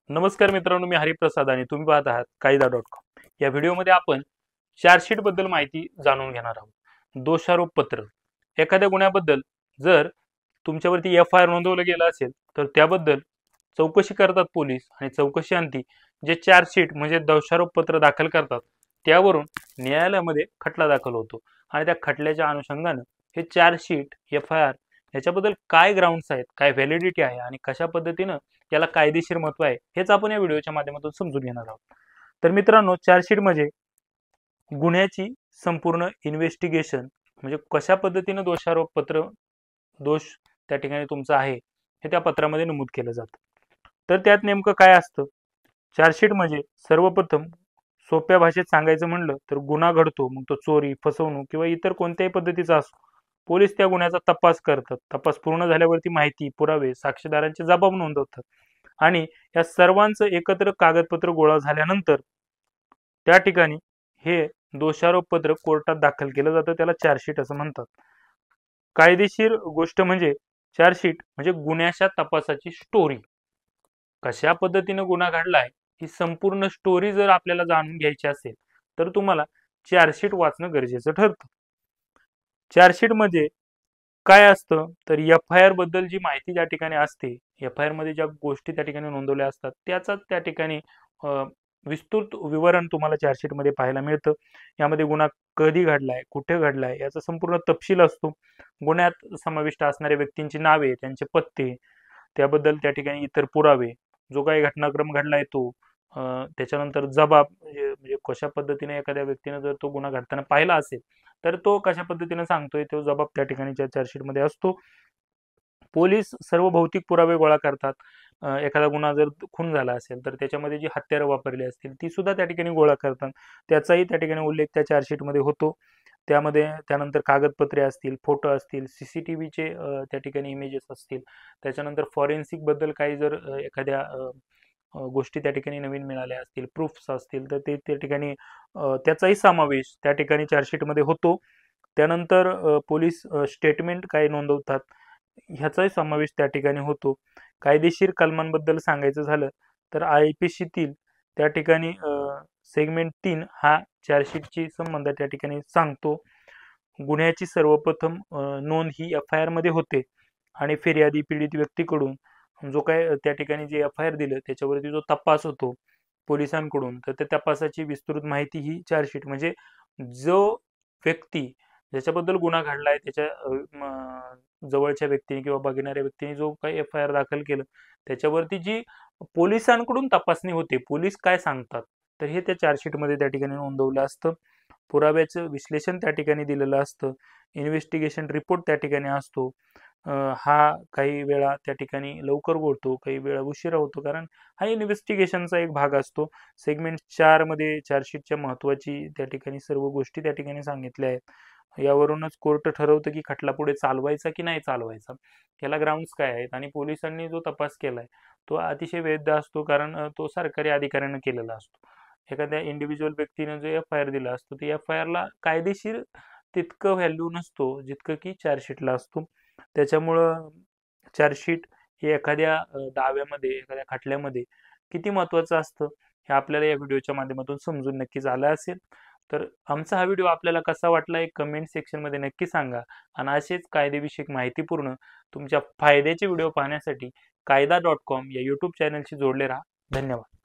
नमस्कार मित्रांनो, मी हरिप्रसाद आणि तुम्ही पाहत आहात कायदा.com। या व्हिडिओमध्ये आपण चार्जशीट बद्दल माहिती जाणून घेणार आहोत। दोषारोप पत्र, एखाद्या गुन्ह्याबद्दल जर तुमच्यावरती एफ-आय-आर नोंदवलं गेलं असेल तर त्याबद्दल चौकशी करतात पोलीस आणि चौकशी अंती जे चार्जशीट म्हणजे दोषारोप पत्र दाखल करतात त्यावरून न्यायालयामध्ये खटला दाखल होतो आणि त्या खटल्याच्या अनुषंगाने हे चार्जशीट एफ-आय-आर याच्याबद्दल काय ग्राउंड्स आहेत, काय व्हॅलिडिटी आहे आणि कशा पद्धतीनं याला कायदेशीर महत्व आहे हेच आपण या व्हिडिओच्या माध्यमातून समजून घेणार आहोत। तर मित्रांनो, चार्जशीट म्हणजे गुन्ह्याची संपूर्ण इन्व्हेस्टिगेशन म्हणजे कशा पद्धतीने दोषारोप पत्र दोष त्या ठिकाणी तुमचा आहे हे त्या पत्रामध्ये नमूद केलं जातं। तर त्यात नेमकं काय असतं? चार्जशीट म्हणजे सर्वप्रथम सोप्या भाषेत सांगायचं म्हणलं तर गुन्हा घडतो, मग तो चोरी, फसवणूक किंवा इतर कोणत्याही पद्धतीचा असो, पोलीस त्या गुन्ह्याचा तपास करतात। तपास पूर्ण झाल्यावरती माहिती, पुरावे, साक्षीदारांचे जबाब नोंदवतात आणि या सर्वांचं एकत्र कागदपत्र गोळा झाल्यानंतर त्या ठिकाणी हे दोषारोप पत्र कोर्टात दाखल केलं जातं, त्याला चार्जशीट असं म्हणतात। कायदेशीर गोष्ट म्हणजे चार्जशीट म्हणजे गुन्ह्याच्या तपासाची स्टोरी, कशा पद्धतीने गुन्हा घडलाय ही संपूर्ण स्टोरी जर आपल्याला जाणून घ्यायची असेल तर तुम्हाला चार्जशीट वाचणं गरजेचं ठरतं। चार्जशीट मध्ये काय असतं तर एफ-आय-आर बद्दल जी माहिती त्या ठिकाणी असते, एफ-आय-आर मध्ये ज्या गोष्टी त्या ठिकाणी नोंदवल्या असतात त्याचाच त्या ठिकाणी विस्तृत विवरण तुम्हाला चार्जशीट मध्ये पाहायला मिळतं। यामध्ये गुन्हा कधी घडलाय, कुठे घडलाय याचा संपूर्ण तपशील असतो। गुन्ह्यात समाविष्ट असणाऱ्या व्यक्तींची नावे, त्यांचे पत्ते, त्याबद्दल त्या ठिकाणी इतर पुरावे, जो काही घटनाक्रम घडलाय तो, त्याच्यानंतर जबाब म्हणजे कशा पद्धतीने एखाद्या व्यक्तीने जर तो गुन्हा घडताना पाहिला असेल तर तो कशा पद्धतीने सांगतोय तो जबाब त्या ठिकाणी चार्जशीट मध्ये असतो। पोलीस सर्व भौतिक पुरावे गोळा करतात। एखादा गुन्हा जर खून झाला असेल तर त्याच्यामध्ये जी हत्यारं वापरली असतील ती सुद्धा त्या ठिकाणी गोळा करतात, त्याचाही त्या ठिकाणी उल्लेख त्या चार्जशीट मध्ये होतो। त्यामध्ये त्यानंतर कागदपत्रे असतील, फोटो असतील, सीसीटीव्हीचे त्या ठिकाणी इमेजेस असतील, त्याच्यानंतर फॉरेन्सिक बद्दल काही जर एखाद्या गोष्टी त्या ठिकाणी नवीन मिळाल्या असतील, प्रूफ्स असतील तर ते त्या ठिकाणी त्याचाही समावेश त्या ठिकाणी चार्जशीट मध्ये होतो। त्यानंतर पोलीस स्टेटमेंट काय नोंदवतात ह्याचाही समावेश त्या ठिकाणी होतो। कायदेशीर कलमांबद्दल सांगायचं झालं तर IPCतील त्या ठिकाणी सेगमेंट 3 हा चार्जशीटची संबंध त्या ठिकाणी सांगतो। गुन्ह्याची सर्वप्रथम नोंद ही एफ-आय-आर मध्ये होते आणि फिर्यादी पीडित व्यक्तीकडून जो काय त्या ठिकाणी जे एफ-आय-आर दिलं त्याच्यावरती जो तपास होतो पोलिसांकडून, तर त्या तपासाची विस्तृत माहिती ही चार्जशीट म्हणजे जो व्यक्ती ज्याच्याबद्दल गुन्हा घडलाय त्याच्या जवळच्या व्यक्तीने किंवा बघणाऱ्या व्यक्तीने जो काही एफ-आय-आर दाखल केलं त्याच्यावरती जी पोलिसांकडून तपासणी होते, पोलीस काय सांगतात तर हे त्या चार्जशीटमध्ये त्या ठिकाणी नोंदवलं असतं। पुराव्याचं विश्लेषण त्या ठिकाणी दिलेलं असतं, इन्व्हेस्टिगेशन रिपोर्ट त्या ठिकाणी असतो। हा काही वेळा त्या ठिकाणी लवकर होतो, काही वेळा उशिरा होतो, कारण हा इन्व्हेस्टिगेशनचा एक भाग असतो। सेगमेंट 4 मध्ये चार्जशीटच्या महत्त्वाची त्या ठिकाणी सर्व गोष्टी त्या ठिकाणी सांगितल्या आहेत। यावरूनच कोर्ट ठरवतं की खटला पुढे चालवायचा की नाही चालवायचा, याला ग्राउंड्स काय आहेत आणि पोलिसांनी जो तपास केलाय तो अतिशय वैध असतो, कारण तो सरकारी अधिकाऱ्याने केलेला असतो। एखाद्या इंडिव्हिज्युअल व्यक्तीने जो एफ-आय-आर दिला असतो ते एफ-आय-आरला कायदेशीर तितकं व्हॅल्यू नसतो जितकं की चार्जशीटला असतो। त्याच्यामुळं चार्जशीट हे एखाद्या दाव्यामध्ये, एखाद्या खटल्यामध्ये किती महत्त्वाचं असतं हे आपल्याला या व्हिडिओच्या माध्यमातून समजून नक्कीच आलं असेल। तर आमचा हा व्हिडिओ आपल्याला कसा वाटला एक कमेंट सेक्शनमध्ये नक्की सांगा आणि असेच कायदेविषयक माहितीपूर्ण तुमच्या फायद्याचे व्हिडिओ पाहण्यासाठी कायदा.com या यूट्यूब चॅनलशी जोडले राहा। धन्यवाद।